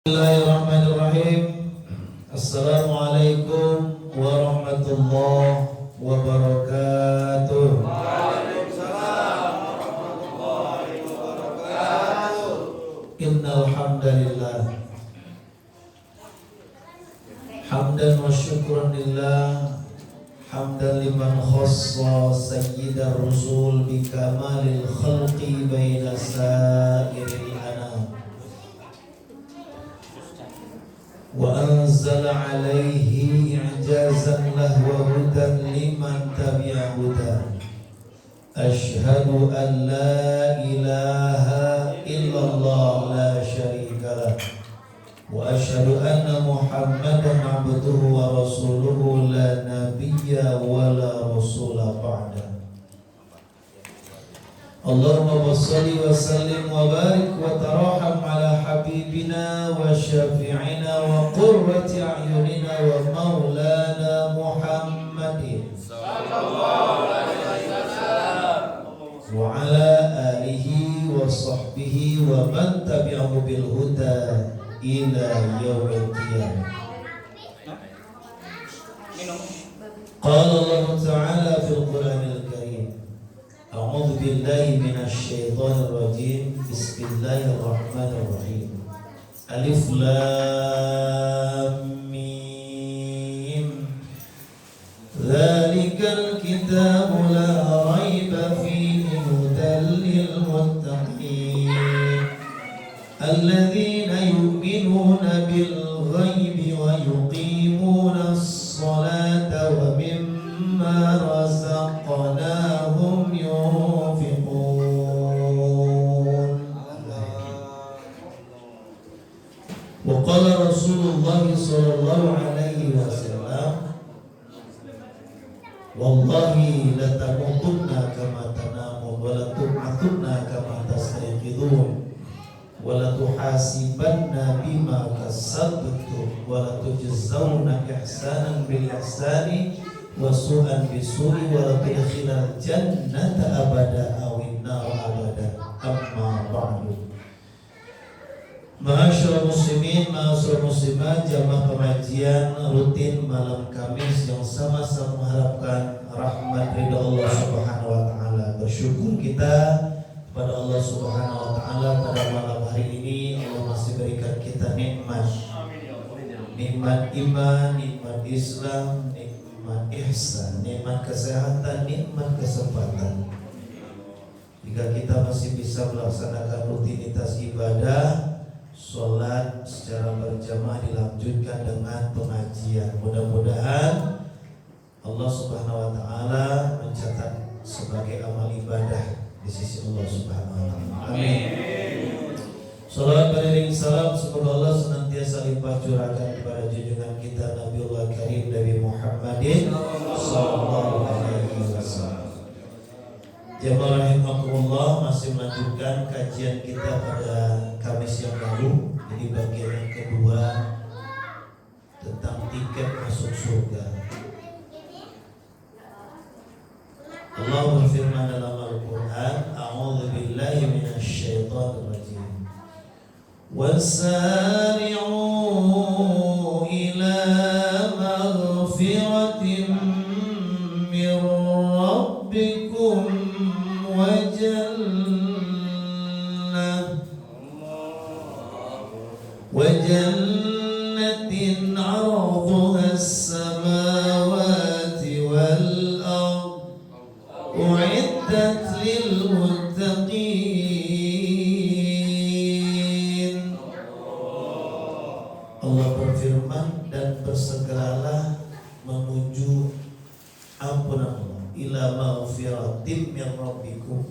Bismillahirrahmanirrahim. Assalamualaikum warahmatullahi wabarakatuh. Waalaikumsalam warahmatullahi wabarakatuh. Innal hamdalillah hamdan wa syukran lillah hamdan liman khassa sayyidar rusul bi kamalil khalqi baina sa'iril anam wa anzala alaihi i'jazan lahu wa hudan liman tabi'a hudan. Ashhadu an la ilaha illallah la syarika lah wa ashhadu anna muhammadan abduhu wa rasuluhu la nabiyya wa la rasula ba'da. Allahumma salli wa sallim wa barik wa taraham ala habibina wa syafi'ina wa qurrati a'yunina wa maulana Muhammadin Sallallahu alaihi wasallam wa ala alihi wa sahbihi wa man tabi'ahu bil huda ila yaumil qiyamah. Qala Allah Ta'ala fil Qur'anil Karim. A'udzu billahi minasy syaithanir rajim. Bismillahirrahmanirrahim. Alif lam mim. Dzalikal kitabu la raiba fihi hudan lil muttaqin alladzina yu'minuna bil ghaibi wa yuqimuna as-salata wa mimma razaqnahum wa qala Rasulullah sallallahu alaihi wasallam wallahi la tamutunna kama tanamun wa la tub'atunna kama tastayqidun wa la tuhasibanna bima kasabtum wa la tujzauna ihsanan bil ihsani wa su'an bisu'i wa la tudkhilal jannata abada awin nar abada. Amma ba'du. Ma'asyiral muslimin, ma'asyiral muslimat, jamaah pengajian rutin malam Kamis yang sama-sama mengharapkan rahmat ridha Allah Subhanahu wa taala. Bersyukur kita kepada Allah Subhanahu wa taala pada malam hari ini Allah masih berikan kita nikmat. Nikmat iman, nikmat Islam, nikmat ihsan, nikmat kesehatan, nikmat kesempatan. Jika kita masih bisa melaksanakan rutinitas ibadah, sholat secara berjamaah dilanjutkan dengan pengajian. Mudah-mudahan Allah Subhanahu wa taala mencatat sebagai amal ibadah di sisi Allah Subhanahu wa taala. Amin. Salawat beriring salam semoga Allah senantiasa limpah curahkan kepada junjungan kita Nabiullah Karim Nabi Muhammadin sallallahu alaihi wasallam. Jamaah rahimakumullah, masih melanjutkan kajian kita pada Kamis yang lalu. Jadi bagian yang kedua tentang tiket masuk surga. Allah berfirman dalam Al-Quran, A'udzu billahi minasy syaithanir rajim. Wasari'u ila maghfiratin min rabbikum وجنة عرضها السماوات والأرض أعدت للمتقين. Allah berfirman, dan bersegeralah menuju ampunan Allah, ila maghfiratin min rabbikum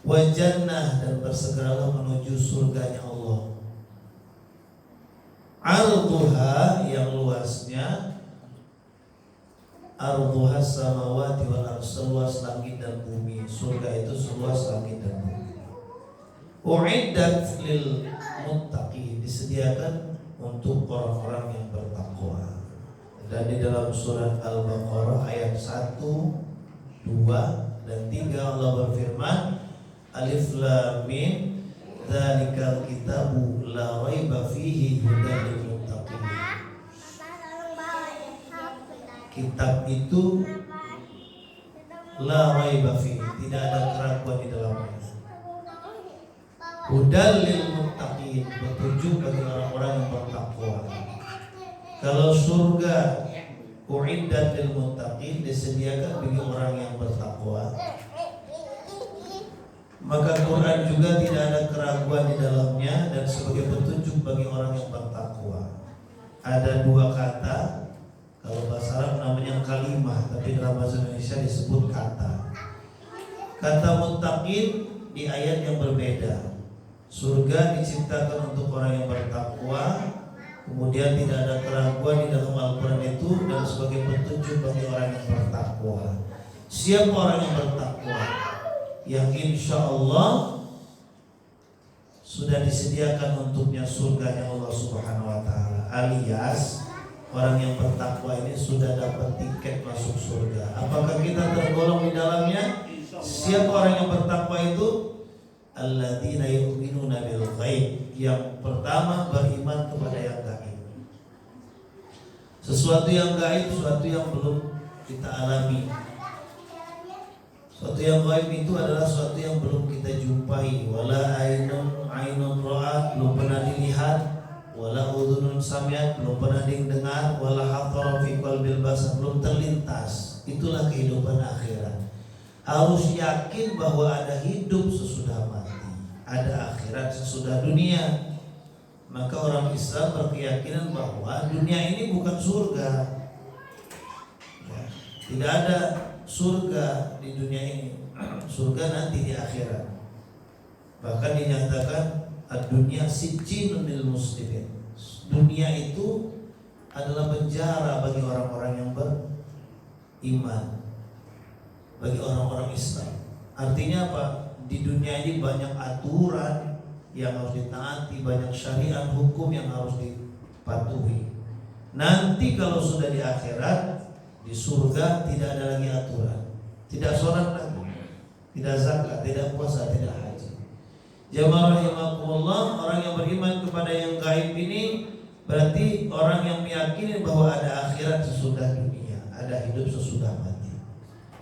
wa jannah, dan bersegeralah menuju surganya Allah. Arduha, yang luasnya, arduha samawati wal ardh, seluas langit dan bumi. Surga itu seluas langit dan bumi. Uiddat lil muttaqin, disediakan untuk orang-orang yang bertakwa. Dan di dalam surat Al-Baqarah ayat 1, 2 dan 3 Allah berfirman, Alif Lam Mim, Dzalikal kitabu la raiba fihi hudal lil muttaqin. Kitab itu la raiba fihi, tidak ada keraguan di dalamnya. Hudal lil muttaqin, petunjuk bagi orang-orang yang bertakwa. Kalau surga uiddat lil muttaqin, disediakan bagi orang yang bertakwa, maka Quran juga tidak ada keraguan di dalamnya dan sebagai petunjuk bagi orang yang bertakwa. Ada dua kata, kalau bahasa Arab namanya kalimah, tapi dalam bahasa Indonesia disebut kata. Kata muttaqin di ayat yang berbeda. Surga diciptakan untuk orang yang bertakwa, kemudian tidak ada keraguan di dalam Al-Quran itu dan sebagai petunjuk bagi orang yang bertakwa. Siapa orang yang bertakwa? Yang insya Allah sudah disediakan untuknya surganya Allah Subhanahu Wa Taala, alias orang yang bertakwa ini sudah dapat tiket masuk surga. Apakah kita tergolong di dalamnya? Siapa orang yang bertakwa itu? Alladzina yu'minuna bil ghaib. Yang pertama beriman kepada yang gaib. Sesuatu yang gaib, sesuatu yang belum kita alami. Sesuatu yang gaib itu adalah sesuatu yang belum kita jumpai. Wala ainun ra'at, belum pernah dilihat. Wala udhunun sami'at, belum pernah didengar. Wala khatara fi qalbil basar, belum terlintas. Itulah kehidupan akhirat. Harus yakin bahwa ada hidup sesudah mati, ada akhirat sesudah dunia. Maka orang Islam berkeyakinan bahwa dunia ini bukan surga. Ya, tidak ada surga di dunia ini. Surga nanti di akhirat. Bahkan dinyatakan ad-dunya sijjinun lil muslimin. Dunia itu adalah penjara bagi orang-orang yang beriman, bagi orang-orang Islam. Artinya apa? Di dunia ini banyak aturan yang harus ditaati, banyak syariat hukum yang harus dipatuhi. Nanti kalau sudah di akhirat, di surga tidak ada lagi aturan. Tidak sholat lagi, tidak zakat, tidak puasa, tidak haji. Jamaah rahimakumullah, orang yang beriman kepada yang gaib ini berarti orang yang meyakini bahwa ada akhirat sesudah dunia, ada hidup sesudah mati.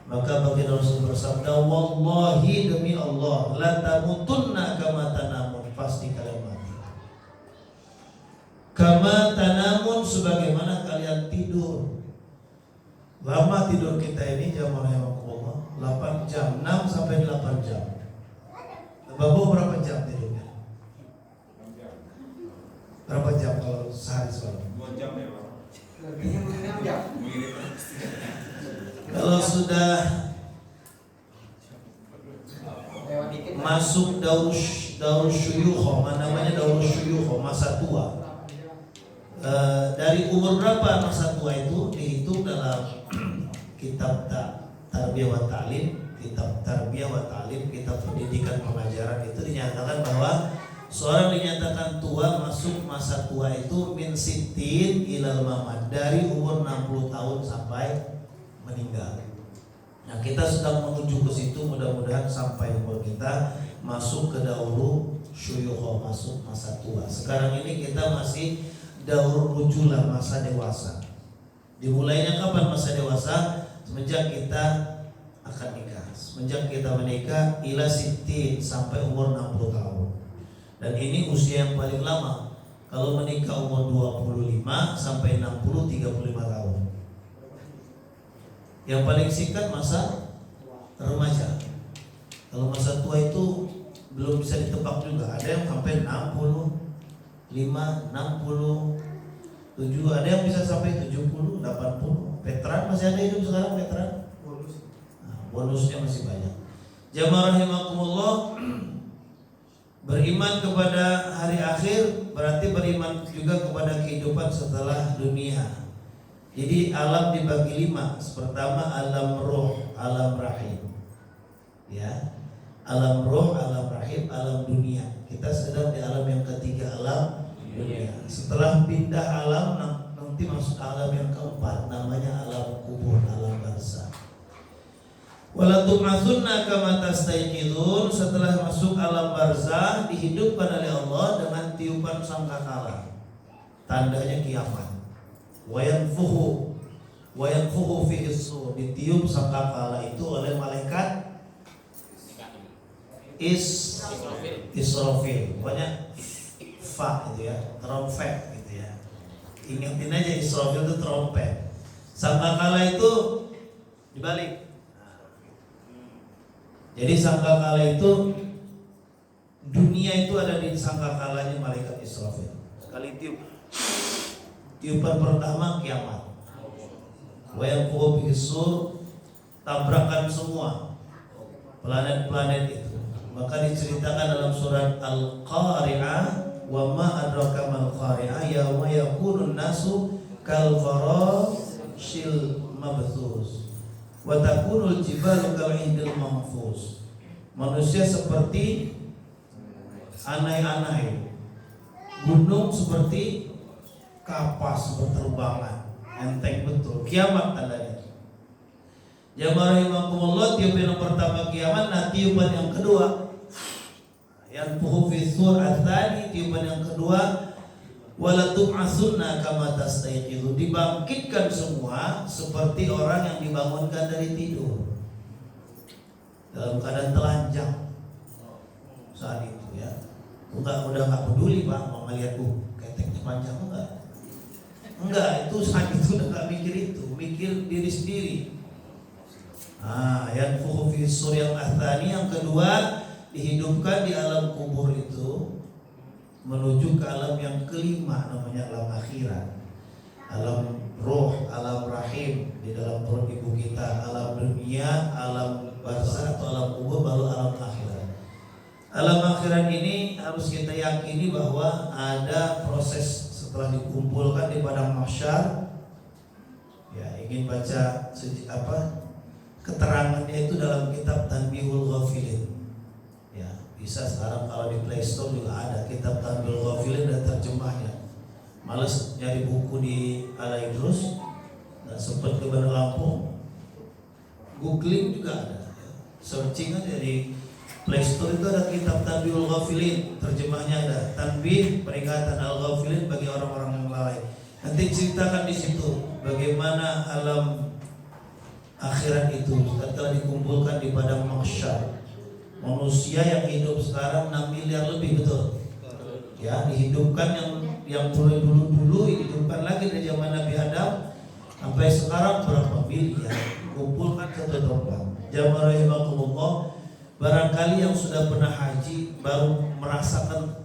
Maka baginda Rasul bersabda, wallahi demi Allah, la tamutunna kama tanamun, pasti kalian mati. Kama tanamun, sebagaimana kalian tidur. Lama tidur kita ini jamaah rahimakumullah 8 jam, 6 sampai 8 jam. Bapak berapa jam tidurnya? Berapa jam kalau sehari semalam? 2 jam ya Pak. Lebihnya mungkin 6 jam. Kalau sudah masuk daur syuyukh, namanya daur syuyukh, masa tua. Dari umur berapa masa tua itu dihitung dalam kitab tarbiyah wa ta'lim, kitab tarbiyah wa ta'lim, kitab pendidikan pengajaran itu dinyatakan bahwa seorang dinyatakan tua masuk masa tua itu min sittin ilal mamat, dari umur 60 tahun sampai meninggal. Nah, kita sedang menuju ke situ, mudah-mudahan sampai umur kita masuk ke dauru syuyukh, masuk masa tua. Sekarang ini kita masih daur rujulah, masa dewasa. Dimulainya kapan masa dewasa? Semenjak kita akan nikah. Semenjak kita menikah ila sittin, sampai umur 60 tahun. Dan ini usia yang paling lama. Kalau menikah umur 25 sampai 60, 35 tahun. Yang paling singkat masa remaja. Kalau masa tua itu belum bisa ditebak juga. Ada yang sampai 65, 60, 7, ada yang bisa sampai 70, 80. Veteran masih ada hidup sekarang, veteran. Nah, bonusnya masih banyak. Jamaah rahimakumullah, beriman kepada hari akhir berarti beriman juga kepada kehidupan setelah dunia. Jadi alam dibagi 5. Pertama alam roh, alam rahim. Ya. Alam roh, alam rahim, alam dunia. Kita sedang di alam yang ketiga, alam dunia. Setelah pindah alam nanti masuk alam yang keempat, namanya alam kubur, alam barzakh. Wala tub'atsunna kama tastayqidun, setelah masuk alam barzah dihidupkan oleh Allah dengan tiupan sangkakala. Tandanya kiamat. Wa yanfuhu fihi sur, ditiup sangkakala itu oleh malaikat Israfil. Pokoknya fa itu ya, trompet gitu ya. Ingatin aja Israfil itu trompet. Sangkakala itu dibalik. Jadi sangkakala itu, dunia itu ada di sangkakalanya malaikat Israfil. Sekali tiupan pertama kiamat. Wa yanfuhu fihi sur, tabrakan semua planet-planet itu. Maka diceritakan dalam surat Al-Qari'ah, wa ma adraka mal qari'ah yauma yakunun nasu kal farashil mabthus wa takunul jibalu kal indil mahfuz. Manusia seperti anai-anai, gunung seperti kapas berterbangan, enteng betul. Kiamat tandanya. Jamaah rahimakumullah, tiupan yang pertama kiamat, nah tiupan yang kedua yang puhu fi sur ats-tsani, tiupan yang kedua wala tub'atsunna kama tastayqidu, dibangkitkan semua seperti orang yang dibangunkan dari tidur dalam keadaan telanjang saat itu ya. Udah nggak peduli Pak mau ngeliat keteknya panjang enggak, itu saat itu udah nggak mikir itu, mikir diri sendiri. Yang fuhu fi sur yang ats-tsani, yang kedua dihidupkan di alam kubur itu menuju ke alam yang kelima, namanya alam akhirat, alam roh, alam rahim di dalam perut ibu kita, alam dunia, alam barzah atau alam kubur, baru alam akhirat. Alam akhirat ini harus kita yakini bahwa ada proses setelah dikumpulkan di padang mahsyar. Ya, ingin baca keterangannya itu dalam kitab Tanbihul Ghafilin. Ya, bisa sekarang kalau di Play Store juga ada kitab Tanbihul Ghafilin dan terjemahnya. Males nyari buku di Al-Idrus, dan sempat ke Bandar Lampung, googling juga ada. Searching aja di Play Store itu ada kitab Tanbihul Ghafilin, terjemahnya ada. Tanbih, peringatan Al-Ghafilin bagi orang-orang yang lalai. Nanti ceritakan di situ bagaimana alam akhirat itu setelah dikumpulkan di padang mahsyar. Manusia yang hidup sekarang 6 miliar lebih, betul? Ya, dihidupkan yang dulu dihidupkan lagi dari zaman Nabi Adam sampai sekarang berapa miliar kumpulkan satu tempat. Jamaah rahimakumullah, barangkali yang sudah pernah haji baru merasakan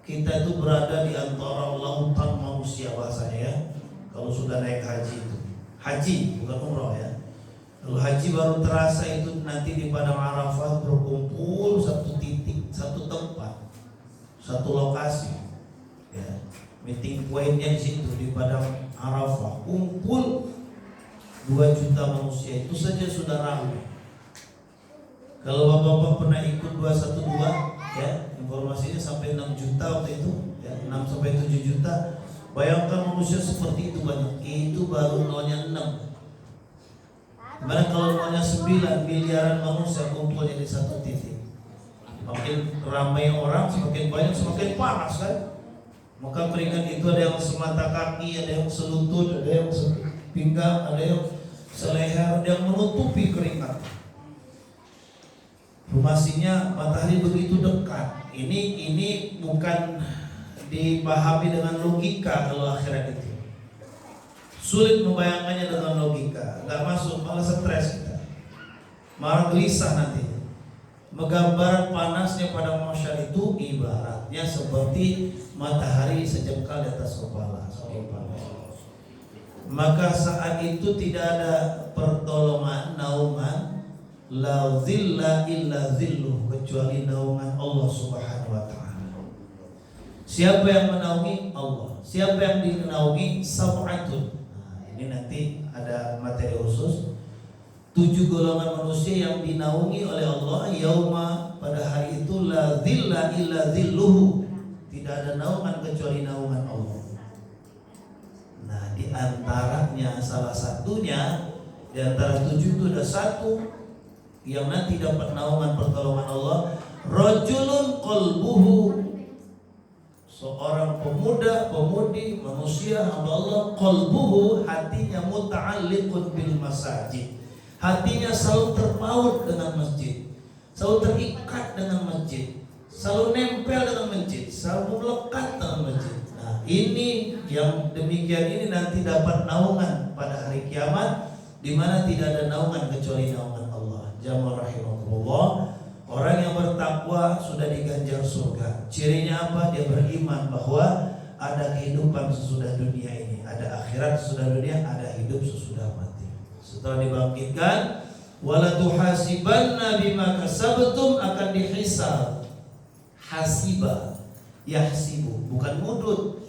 kita itu berada di antara lautan manusia bahasanya ya. Kalau sudah naik haji itu, haji bukan umroh ya. Kalau haji baru terasa itu nanti di padang Arafah berkumpul satu titik, satu tempat, satu lokasi. Ya, meeting pointnya di situ di padang Arafah, kumpul 2 juta manusia, itu saja sudah ramai. Kalau bapak-bapak pernah ikut 212, ya informasinya sampai 6 juta waktu itu, ya 6 sampai 7 juta. Bayangkan manusia seperti itu banyak, itu baru nolnya 6. Gimana kalau nolnya 9 miliaran manusia kumpulnya di satu titik? Makin ramai orang, semakin banyak, semakin panas kan? Maka keringat itu ada yang semata kaki, ada yang selutut, ada yang sepinggang, ada yang seleher, ada yang menutupi keringat. Informasinya matahari begitu dekat. Ini bukan dipahami dengan logika kalau akhirat itu. Sulit membayangkannya dengan logika, nggak masuk, malah stres kita, malah gelisah nanti. Menggambar panasnya padang mahsyar itu ibaratnya seperti matahari sejengkal di atas kepala. Maka saat itu tidak ada pertolongan, naungan, la zilla illa zilluh, kecuali naungan Allah Subhanahu wa ta'ala. Siapa yang menaungi? Allah. Siapa yang dinaungi? Sab'atun. Ini nanti ada materi khusus 7 golongan manusia yang dinaungi oleh Allah yauma, pada hari itu, la dhilla illa dhilluhu, tidak ada naungan kecuali naungan Allah. Nah, di antaranya salah satunya, di antara 7 itu ada satu yang nanti dapat naungan pertolongan Allah, rajulun qalbuhu, seorang pemuda, pemudi, manusia hamba Allah, qalbuhu, hatinya muta'alliqun bil masajid, hatinya selalu terpaut dengan masjid, selalu terikat dengan masjid, selalu nempel dengan masjid, selalu melekat dengan masjid. Nah, ini yang demikian ini nanti dapat naungan pada hari kiamat, di mana tidak ada naungan kecuali naungan Allah. Jamaah rahimakumullah. Orang yang bertakwa sudah diganjar surga. Cirinya apa? Dia beriman bahwa ada kehidupan sesudah dunia ini, ada akhirat sesudah dunia, ada hidup sesudah mati. Setelah dibangkitkan, wala tuhasibanna bima kasabtum, akan dihisab. Hasiba, yahsibu, bukan mudud.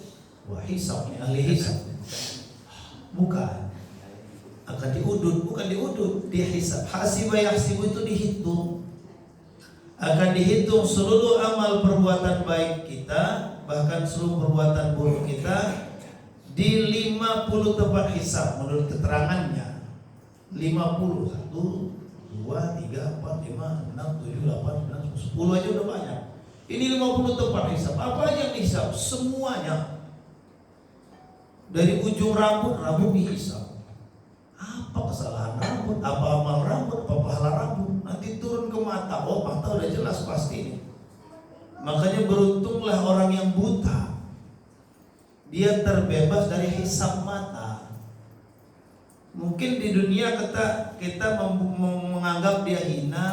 Wah, hisab, ahli hisab. Bukan. Akan diudud, bukan diudud, dihisab. Hasiba yahsibu itu dihitung. Akan dihitung seluruh amal perbuatan baik kita, bahkan seluruh perbuatan buruk kita di 50 tempat hisab menurut keterangannya. 50, 1, 2, 3, 4, 5, 6, 7, 8, 9, 10 aja udah banyak. Ini 50 tempat hisab. Apa aja yang dihisab? Semuanya. Dari ujung rambut dihisab. Apa kesalahan rambut, apa amal rambut, apa pahala rambut, nanti turun ke mata. Oh, mata udah jelas pasti ini. Makanya beruntunglah orang yang buta, dia terbebas dari hisab mata. Mungkin di dunia kita menganggap dia hina,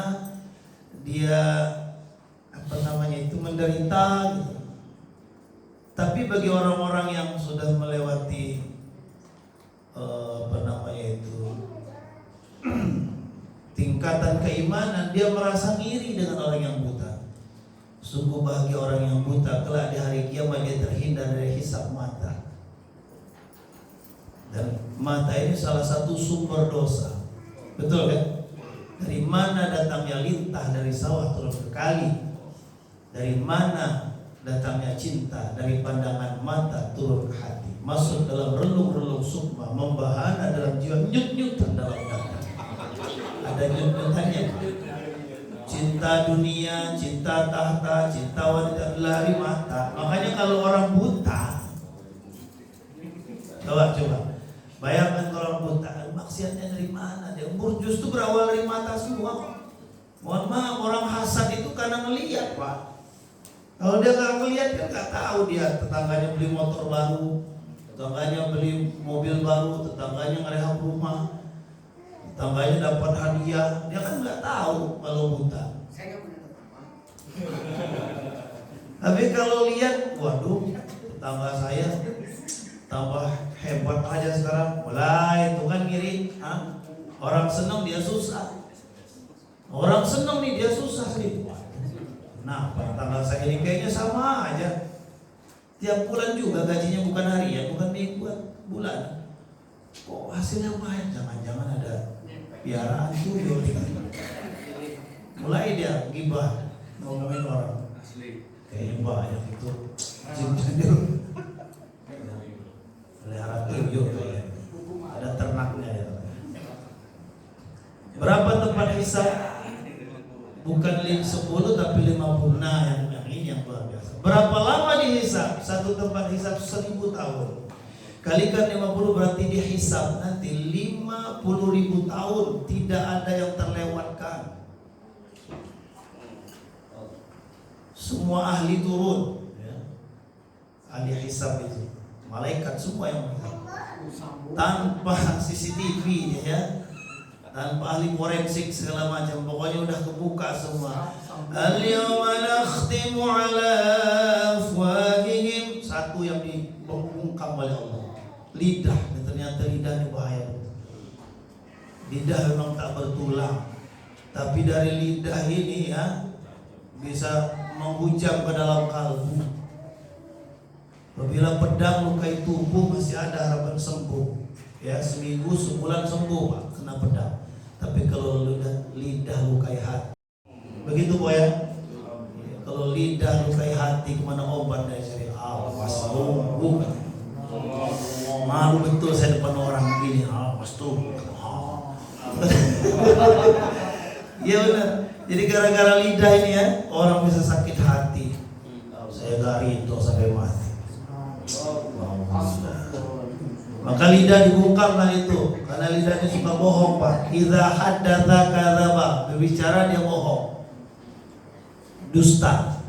dia menderita gitu. Tapi bagi orang-orang yang sudah melewati tingkatan keimanan, dia merasa ngiri dengan orang yang buta. Sungguh bahagia orang yang buta, kelak di hari kiamat dia terhindar dari hisab mata. Dan mata ini salah satu sumber dosa. Betul kan? Dari mana datangnya lintah dari sawah turun ke kali? Dari mana datangnya cinta? Dari pandangan mata turun ke hati, masuk dalam relung-relung sukma, membahana dalam jiwa, nyut-nyutan dalam dada. Ada nyut-nyutannya. Cinta dunia, cinta tahta, cinta wanita lari mata. Makanya kalau orang buta, coba bayangkan kalau orang buta, maksiatnya dari mana? Dia justru berawal dari mata semua. Mohon maaf, orang hasad itu karena ngelihat, Pak. Kalau dia nggak ngelihat, dia nggak tahu dia tetangganya beli motor baru, tetangganya beli mobil baru, tetangganya ngerehab rumah, tetangganya dapat hadiah. Dia kan nggak tahu kalau buta. Saya nggak punya teman. Tapi kalau lihat, waduh, tetangga saya tambah hebat aja sekarang. Mulai itu kan ngiri. Orang senang dia susah. Orang senang nih dia susah sih. Nah, tetangga saya ini kayaknya sama aja. Tiap bulan juga gajinya bukan harian, bukan mingguan, bulan. Kok hasilnya banyak? Jangan-jangan ada piaraan tuyul. Mulai dia gibah ngomongin orang. Kayaknya banyak itu jin-jin pelihara tuyul kayaknya. Ada ternaknya ya. Berapa tempat hisab? Bukan 10 tapi 50. Nah, yang ini yang luar biasa. Berapa lama dihisab? Satu tempat hisab 1000 tahun. Kalikan 50 berarti dihisab nanti 50.000 tahun, tidak ada yang terlewatkan. Semua ahli turun, ya. Ahli hisab itu, malaikat semua yang melihat. Tanpa CCTV, ya. Tanpa ahli forensik segala macam, pokoknya udah kebuka semua. Al-yawma nakhtimu ala afwahihim, satu yang dibungkam oleh Allah, lidah. Dan ternyata lidah ini bahaya. Lidah memang tak bertulang, tapi dari lidah ini ya bisa menghujam ke dalam kalbu. Apabila pedang lukai tubuh masih ada harapan sembuh, ya seminggu sebulan sembuh Pak, kena pedang. Tapi kalau lidah lukai hati, begitu Boy ya? Kalau lidah lukai hati, kemana obat dari syariah? Awas tuh, malu betul saya depan orang begini. Awas tuh. Iya benar. Jadi gara-gara lidah ini ya orang bisa sakit hati. Saya gak ridho sampai mati. Maka lidah dibungkamlah itu, karena lidahnya suka bohong Pak. Idza haddatsa kadzaba, berbicara dia bohong, dusta.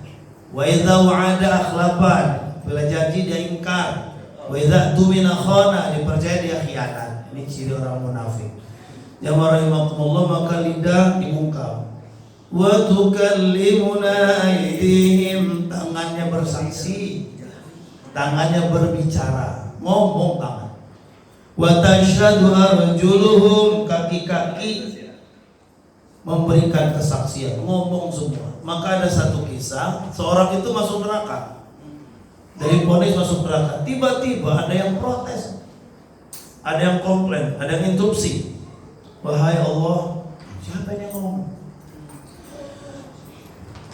Wa idza wa'ada akhlafan, bila janji dia ingkar. Wa idza tumina khana, dipercaya dia khianat. Ini ciri orang munafik. Jamaah rahimakumullah, maka lidah dibungkam. Wa tukallimuna aydihim, tangannya bersaksi, tangannya berbicara, ngomong tangan. Wa tashhadu arjuluhum, kaki-kaki memberikan kesaksian, ngomong semua. Maka ada satu kisah, seorang itu masuk neraka. Dari vonis masuk neraka, tiba-tiba ada yang protes, ada yang komplain, ada yang interupsi. Wahai Allah, siapa yang ngomong?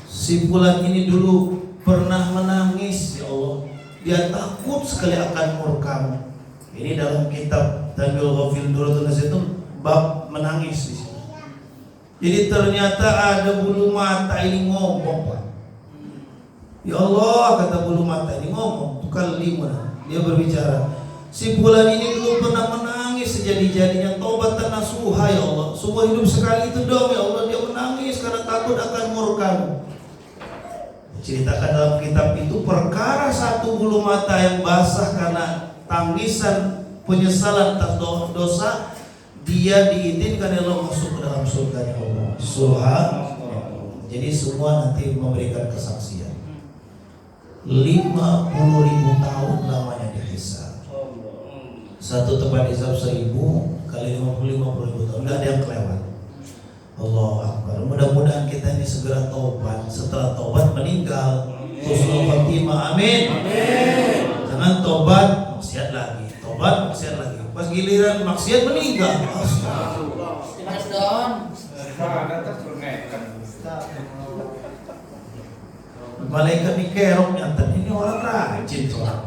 Si fulan ini dulu pernah menangis, ya Allah. Dia takut sekali akan murkamu. Ini dalam kitab Tabiul Ghafil Duratul Nas itu bab menangis di sini. Jadi ternyata ada bulu mata ini ngomong, Pak. Ya Allah, kata bulu mata ini ngomong, bukan lima. Dia berbicara. Si fulan ini dulu pernah menangis sejadi-jadinya, taubat nasuha ya Allah. Semua hidup sekali itu dong ya Allah, dia menangis karena takut akan murkamu. Ceritakan dalam kitab itu perkara satu bulu mata yang basah karena tangisan penyesalan atas dosa, dia diizinkan Allah masuk ke dalam surga ya Allah. Subhanallah. Jadi semua nanti memberikan kesaksian. 50.000 tahun lamanya dihisab. Satu tempat hisab 1.000 kali 50.000 tahun, nggak ada yang kelewat. Allahu Akbar. Mudah-mudahan kita ini segera taubat. Setelah taubat meninggal husnul khatimah. Amin. Amin. Jangan taubat maksiat lagi, taubat maksiat lagi. Pas giliran maksiat meninggal. Astagfirullah. Malaikat ini kerok nyatet, ini orang rajin orang.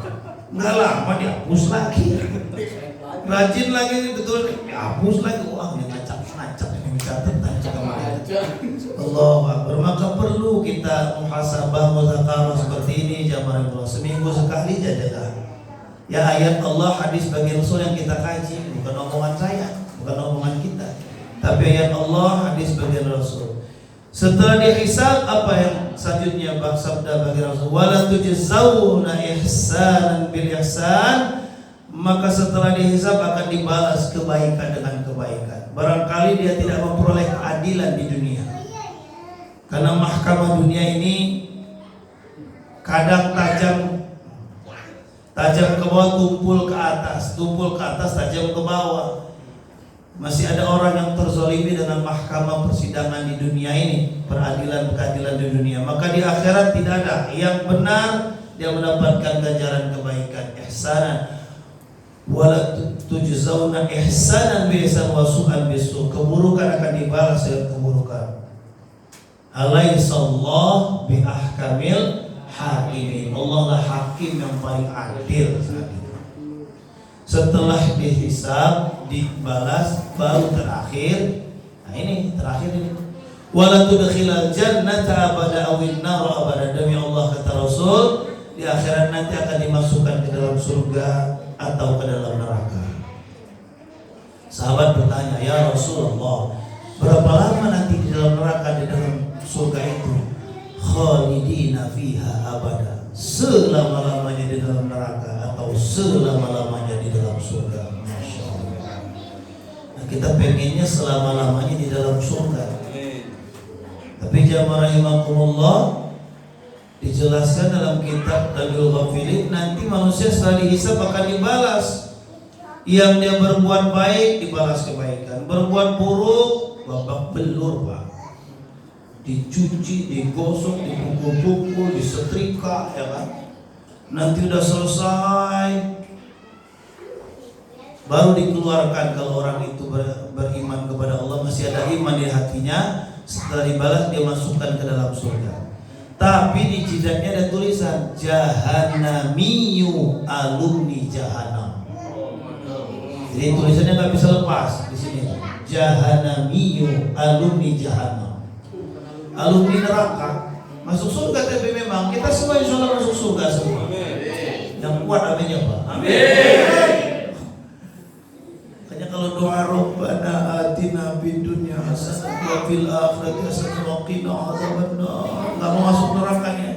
Nggak lama dihapus lagi. Rajin lagi betul dihapus lagi. Wah, ini ngacak-ngacak ini mencatat. Allah Akbar. Maka perlu kita muhasabah muzakarah seperti ini jamaah Allah. Seminggu sekali jadilah. Ya ayat Allah, hadis bagi Rasul yang kita kaji, bukan omongan saya, bukan omongan kita, tapi ayat Allah, hadis bagi Rasul. Setelah dihisab, apa yang selanjutnya bang sabda bagi Rasul? Wala tujzauna ihsanan bil ihsan. Maka setelah dihisab akan dibalas kebaikan dengan kebaikan. Barangkali dia tidak memperoleh keadilan di dunia, karena mahkamah dunia ini kadang tajam ke bawah, tumpul ke atas, tajam ke bawah. Masih ada orang yang terzolimi dengan mahkamah persidangan di dunia ini, peradilan-keadilan di dunia. Maka di akhirat tidak ada yang benar, dia mendapatkan ganjaran kebaikan, ihsanan. Wala tujzauna ihsanan bi ihsan wa su'an bi su'. Keburukan akan dibalas dengan keburukan. Alaihissallahu bi ahkamil hakimin. Allah lah hakim yang paling adil. Setelah dihisab, dibalas, baru terakhir. Nah ini terakhir ini. Wala tudkhilal jannata abada awin nar abada. Demi Allah kata Rasul, di akhirat nanti akan dimasukkan ke dalam surga atau ke dalam neraka. Sahabat bertanya, ya Rasulullah, berapa lama nanti di dalam neraka, di dalam surga itu? Khalidina fiha abada, selama-lamanya di dalam neraka atau selama-lamanya di dalam surga. Masya Allah. Nah, kita pengennya selama-lamanya di dalam surga. Tapi jamaah rahimakumullah, dijelaskan dalam kitab Tabiul Ghafilin, nanti manusia setelah dihisab akan dibalas. Yang dia berbuat baik dibalas kebaikan, berbuat buruk babak belur Pak. Dicuci, digosok, dipukul-pukul, disetrika, ya kan? Nanti udah selesai baru dikeluarkan. Kalau orang itu beriman kepada Allah, masih ada iman di hatinya, setelah dibalas dia masukkan ke dalam surga. Tapi di jidatnya ada tulisan Jahannamiyu alumni Jahannam. Jadi tulisannya nggak bisa lepas di sini. Jahanamiyu, alumni jahanam. Alumni neraka. Masuk surga tapi memang kita semua insya Allah masuk surga semua. Yang kuat aminnya Pak. Amin. Makanya kalau doa Rabbana atina fid dunya hasanah wa fil akhirati hasanah wa qina adzabannar. Enggak mau masuk nerakanya.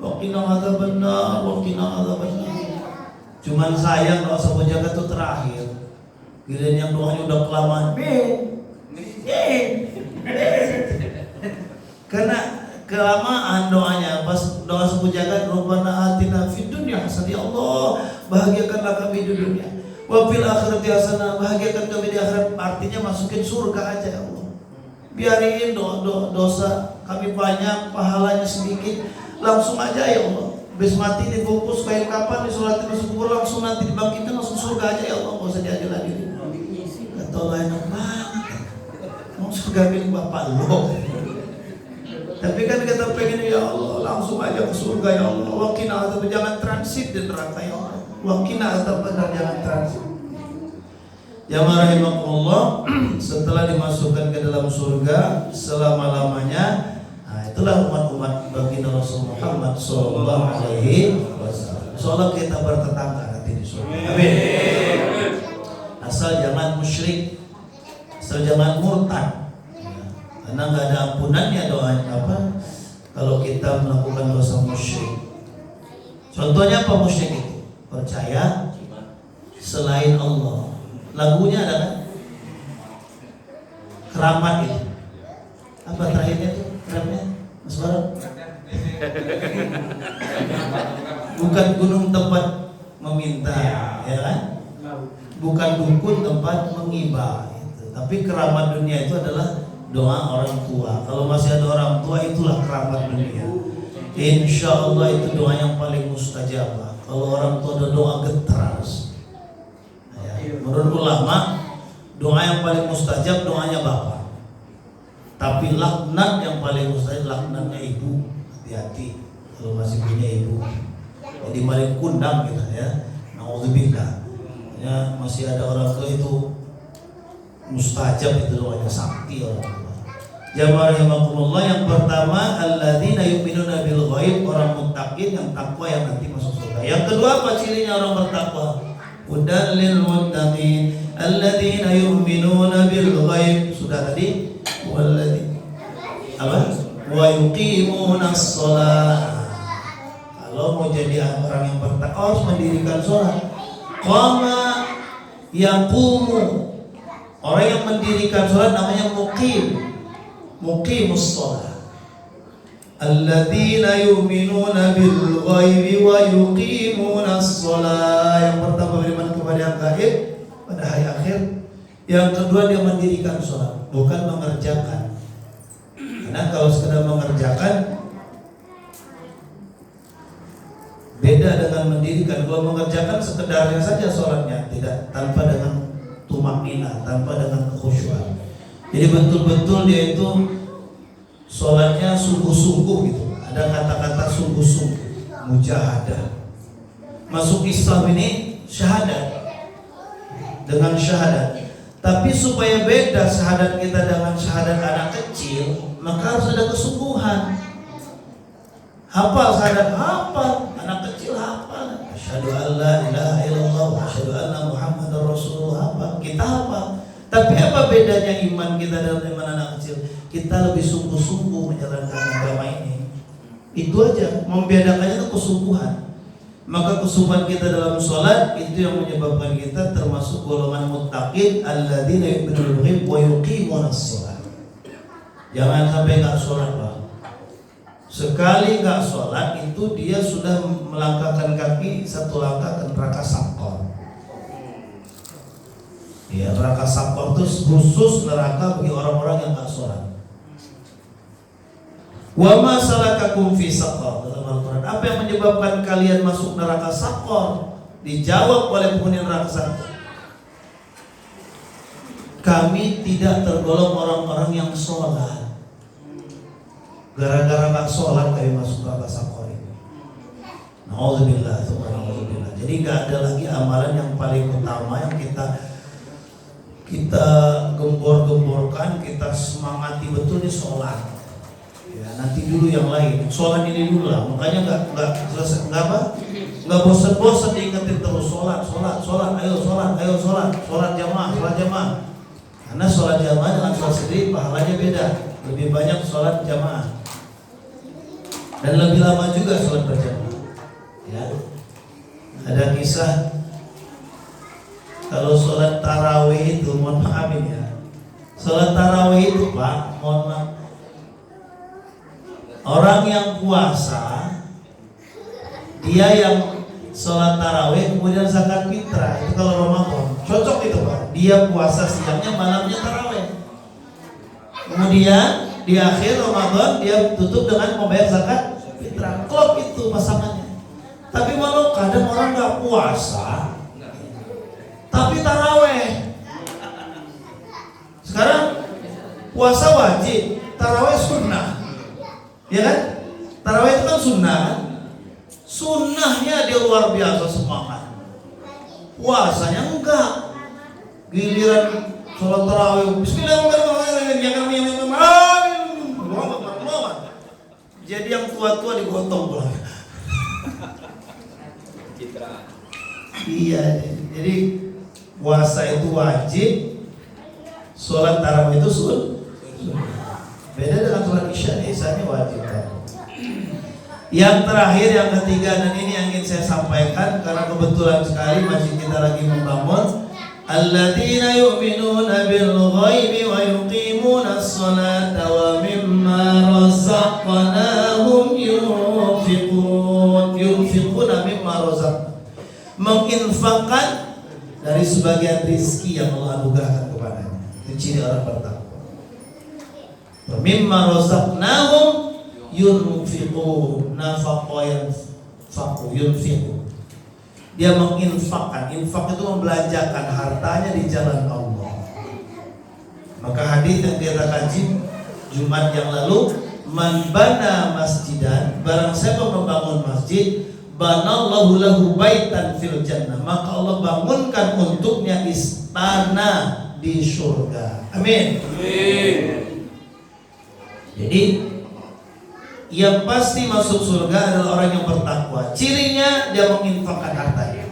Wa qina adzabannar, wa qina adzabannar. Cuman sayang doa sahabat jagat itu terakhir. Giliran yang doanya udah kelamaan. Karena kelamaan doanya, pas doa sahabat jagat Rabbana atina fid dunya hasanah, ya Allah bahagiakanlah kami di dunia. Wa fil akhirati hasanah, bahagiakan kami di akhirat. Artinya masukin surga aja ya Allah. Biarin dosa kami banyak, pahalanya sedikit. Langsung aja ya Allah. Habis mati dibungkus kain kapan, disolatin masuk kubur, langsung nanti dibangkitkan langsung surga aja ya Allah. Enggak usah diadil lagi. Kata Allah enak banget. Mau surga milik bapak lo. Tapi kan kita pengen ya Allah langsung aja ke surga ya Allah. Wakina atau jangan transit di neraka ya Allah. Wakina atau benar jangan transit. Ya rahimakumullah, setelah dimasukkan ke dalam surga selama-lamanya, nah itulah umat-umat baginda Rasul Muhammad sallallahu alaihi wasallam. Insyaallah kita bertetangga nanti di surga. Amin. Asal jangan musyrik, asal jangan murtad. Karena nggak ada ampunannya doa apa kalau kita melakukan dosa musyrik. Contohnya apa musyrik itu? Percaya selain Allah. Lagunya ada kan? Keramat itu. Apa terakhirnya itu? Keramnya? Mas Barok? Bukan gunung tempat meminta, ya kan? Bukan dukun tempat mengiba. Gitu. Tapi keramat dunia itu adalah doa orang tua. Kalau masih ada orang tua, itulah keramat dunia. Insya Allah itu doa yang paling mustajabah. Kalau orang tua ada doa geteras. Menurut ulama, doa yang paling mustajab doanya bapak. Tapi laknat yang paling mustajab laknatnya ibu. Hati-hati kalau masih punya ibu. Jadi paling kundang kita ya. Nauzubillah. Ya, masih ada orang tua itu mustajab itu doanya sakti orang tua. Jamaah rahimakumullah, yang pertama alladzina yu'minuna bil ghaib, orang muttaqin yang takwa yang nanti masuk surga. Yang kedua apa cirinya orang bertakwa? Hudan lil muttaqin alladzina yu'minuna bil ghaib. Sudah tadi walladzi apa? Wa yuqimuna shalah. Kalau mau jadi orang yang bertakwa harus mendirikan salat. Qama yaqumu. Orang yang mendirikan salat namanya muqim. Muqimus shalah. Alladzina yu'minuna bil ghaibi wa yuqimuna shalah. Yang pertama beriman kepada yang gaib pada hari akhir. Yang kedua dia mendirikan salat, bukan mengerjakan. Karena kalau sekedar mengerjakan beda dengan mendirikan. Kalau mengerjakan sekedarnya saja salatnya, tidak tanpa dengan tumaknina, tanpa dengan kekhusyuan. Jadi betul-betul dia itu sholatnya sungguh-sungguh gitu. Ada kata-kata sungguh-sungguh, mujahadah. Masuk Islam ini syahadat, dengan syahadat. Tapi supaya beda syahadat kita dengan syahadat anak kecil, maka harus ada kesungguhan. Hafal syahadat, hafal. Anak kecil hafal. Asyhadu an la ilaha illallah wa asyhadu anna Muhammadar Rasulullah, hafal. Kita hafal. Tapi apa bedanya iman kita dengan iman anak kecil? Kita lebih sungguh-sungguh menjalankan agama ini. Itu aja, membedakannya itu kesungguhan. Maka kesungguhan kita dalam sholat itu yang menyebabkan kita termasuk golongan muttaqin alladzina yu'minuna bil ghaib wa yuqimuna shalah. Jangan sampai enggak sholat, Pak. Sekali enggak sholat itu dia sudah melangkahkan kaki satu langkah ke neraka sakor. Ya, neraka sakor itu khusus neraka bagi orang-orang yang enggak sholat. Wa ma salakakum fi saqar, dalam Al-Qur'an. Apa yang menyebabkan kalian masuk neraka saqar? Dijawab oleh penghuni neraka saqar. Kami tidak tergolong orang-orang yang sholat. Gara-gara enggak sholat kami masuk neraka saqar ini. Nauzubillah, subhanallah. Jadi nggak ada lagi amalan yang paling utama yang kita gembor-gemborkan, kita semangati betul di sholat. Ya, nanti dulu yang lain. Sholat ini dulu lah. Makanya nggak bosan-bosan diingetin terus sholat, ayo sholat jamaah. Karena sholat jamaah dengan sholat sendiri pahalanya beda. Lebih banyak sholat jamaah dan lebih lama juga sholat berjamaah. Ya, ada kisah kalau sholat tarawih itu, mohon maaf ini ya, sholat tarawih itu Pak, mohon maaf, orang yang puasa dia yang sholat tarawih kemudian zakat fitrah itu kalau Ramadan cocok itu Pak, dia puasa siangnya malamnya tarawih, kemudian di akhir Ramadan dia tutup dengan membayar zakat fitrah, klop itu pasangannya. Tapi malah kadang orang nggak puasa tapi taraweh. Sekarang puasa wajib, taraweh sunnah, ya kan? Taraweh itu kan sunnah kan? Sunnahnya dia luar biasa semangat, puasanya enggak. Giliran sholat taraweh, Bismillahirrahmanirrahim, jadi yang tua-tua digotong pulang. Iya, jadi puasa itu wajib, sholat tarawih itu sunnah. Beda dengan sholat isya wajib. Yang terakhir, yang ketiga, dan ini yang ingin saya sampaikan karena kebetulan sekali masjid kita lagi membangun. Alladzina yu'minuna bil ghaibi wa yuqimuna as-salata wa mimma razaqnahum yunfiquna mimma razaqnahum, menginfakkan dari sebagian rizki yang Allah anugerahkan kepadanya. Itu ciri orang bertakwa. Mimma razaqnahum yunfiqun, yunfiqun. Dia menginfakkan. Infak itu membelanjakan hartanya di jalan Allah. Maka hadis yang kita kaji Jumat yang lalu, man bana masjidan, barang siapa membangun masjid, banallahu lahu baitan fil jannah, maka Allah bangunkan untuknya istana di surga. Amin. Amin. Jadi yang pasti masuk surga adalah orang yang bertakwa. Cirinya dia menginfakkan hartanya.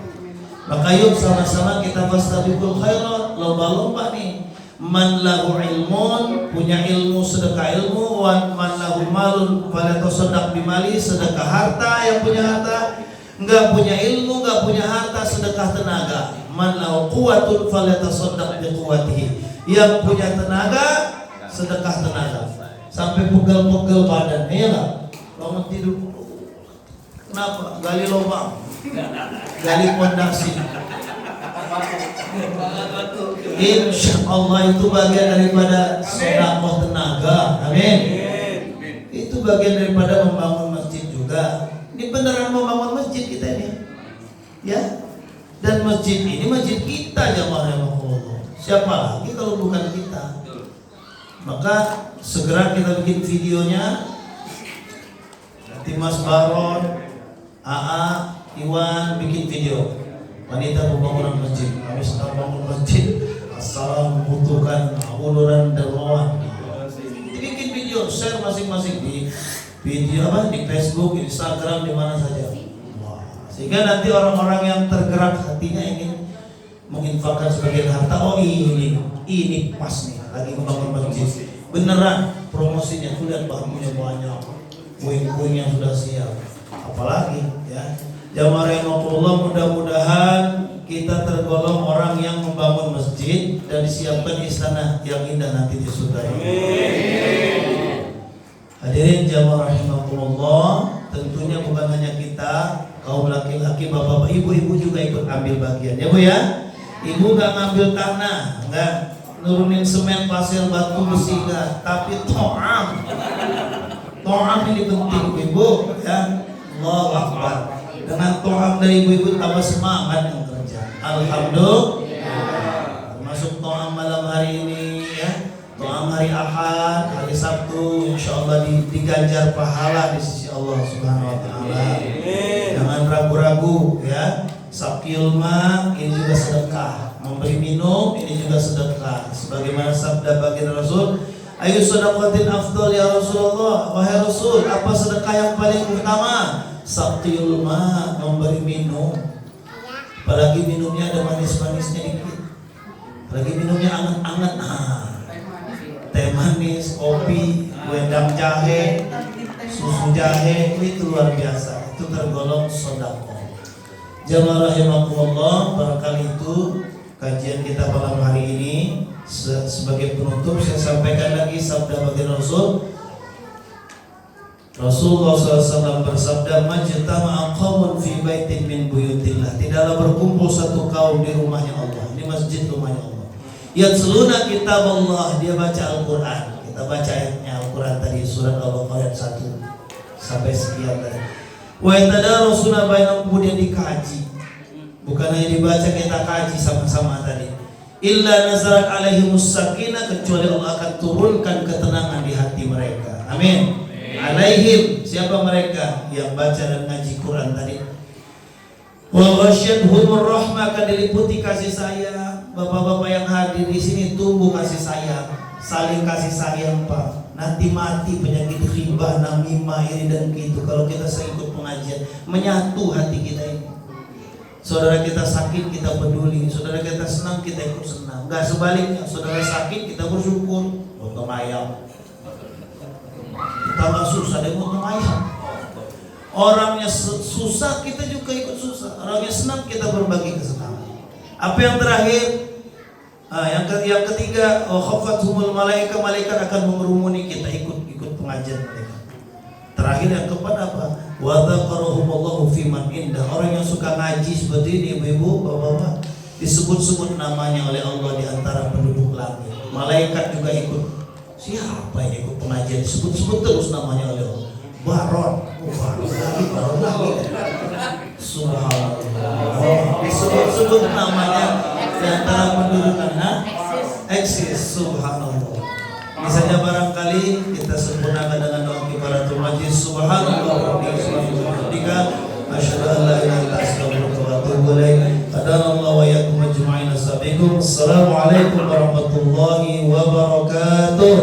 Maka yuk sama-sama kita fastabiqul khairat, lomba-lomba nih. Man lahu ilmun, punya ilmu sedekah ilmu, wan man lahu malun falatasaddaq bimali, sedekah harta. Yang punya harta, enggak punya ilmu, enggak punya harta, sedekah tenaga. Man lahu quwwatun falatasaddaq biquwwatihi, yang punya tenaga, sedekah tenaga. Sampai pegel-pegel badan, iya enggak? Bangun tidur, kenapa? Gali lubang, gali pondasi. Insya Allah itu bagian daripada sedekah tenaga. Amin. Itu bagian daripada membangun masjid juga. Ini beneran membangun masjid kita ini, ya. Dan masjid ini masjid kita, jamaah Allah. Siapa lagi kalau bukan kita? Maka segera kita bikin videonya. Nanti Mas Baron, AA, Iwan bikin video. Wanita pembangunan masjid. Kami sedang bangun masjid. Asal membutuhkan uluran dermawan. Bikin video, share masing-masing di video apa, di Facebook, di Instagram, di mana saja. Sehingga nanti orang-orang yang tergerak hatinya ingin menginfakkan sebagian harta. Oh ini pas nih, lagi membangun masjid. Beneran promosinya, tuh lihat bahannya banyak, puing-puing yang sudah siap. Apalagi ya, jamaah rahimakumullah, mudah-mudahan kita tergolong orang yang membangun masjid dan disiapkan istana yang indah nanti di surga. Hadirin jamaah rahimakumullah, tentunya bukan hanya kita, kaum laki-laki, bapak-bapak, ibu-ibu juga ikut ambil bagian ya Bu ya. Ibu nggak ngambil tanah, nggak nurunin semen, pasir, batu, besi, enggak, tapi to'am ini penting ibu ya. Allahu Akbar. Dengan to'am dari ibu-ibu tambah semangat yang kerja. Alhamdulillah. Masuk to'am malam hari ini ya, to'am hari Ahad, hari Sabtu, insya Allah diganjar pahala di sisi Allah Subhanahu Wa Taala. Jangan ragu-ragu ya. Sakil ma ini juga sedekah, memberi minum ini juga sedekah. Sebagaimana sabda baginda Rasul, ayu sedekatin afdal ya Rasulullah, wahai Rasul, apa sedekah yang paling utama? Sakil ma, memberi minum. Apalagi minumnya ada manis-manisnya dikit. Apalagi minumnya anget-anget. Teh manis, kopi, wedang jahe, susu jahe, itu luar biasa. Itu tergolong sedekah. Jamaah rahimakumullah, barangkali itu kajian kita malam hari ini. Sebagai penutup saya sampaikan lagi sabda baginda Rasul. Rasulullah SAW bersabda, "Majtama'a qaumun fi baitin min buyutillah." Tidaklah berkumpul satu kaum di rumahnya Allah. Ini masjid rumahnya Allah. Yatsluna kitab Allah, dia baca Al-Quran. Kita baca ayatnya Al-Quran tadi, surat Al-Baqarah 1 sampai sekian tadi. Wa yatadarusuna bainahum, kemudian dikaji. Bukan hanya dibaca, kita kaji sama-sama tadi. Illa nazarat alaihimus sakinah, kecuali Allah akan turunkan ketenangan di hati mereka. Amin. Alaihim, siapa mereka yang baca dan ngaji Quran tadi? Wa ghasyiyatuhumur rahmah, akan diliputi kasih sayang. Bapak-bapak yang hadir di sini, tumbuh kasih sayang, saling kasih sayang Pak. Nanti mati penyakit ghibah, namimah, iri dan gitu. Kalau kita ikut pengajian, menyatu hati kita ini. Saudara kita sakit, kita peduli. Saudara kita senang, kita ikut senang. Gak sebaliknya, saudara sakit, kita bersyukur. Potong ayam. Kita gak susah, dia potong ayam. Orangnya susah, kita juga ikut susah. Orangnya senang, kita berbagi kesenangan. Apa yang terakhir? Yang ketiga, khafathumul malaika, malaikat akan mengerumuni kita ikut pengajian mereka. Terakhir yang keempat apa? Wa dzakarahumallahu fi man indah. Orang yang suka ngaji seperti ini, ibu-ibu, bapak-bapak, disebut-sebut namanya oleh Allah di antara penduduk langit. Malaikat juga ikut. Siapa yang ikut pengajian? Disebut-sebut terus namanya oleh Allah. Baron lagi. Subhanallah. Disebut-sebut namanya di antara penduduk eksis. Subhanallah. Ini saja barangkali kita sempurnakan dengan doa kifaratul majlis. Subhanallah wa bihamdika, asyhadu an la ilaha illa anta, astaghfiruka wa atubu ilaik. Qadarallahu wa iyyakum ajma'in. Assalamualaikum warahmatullahi wabarakatuh.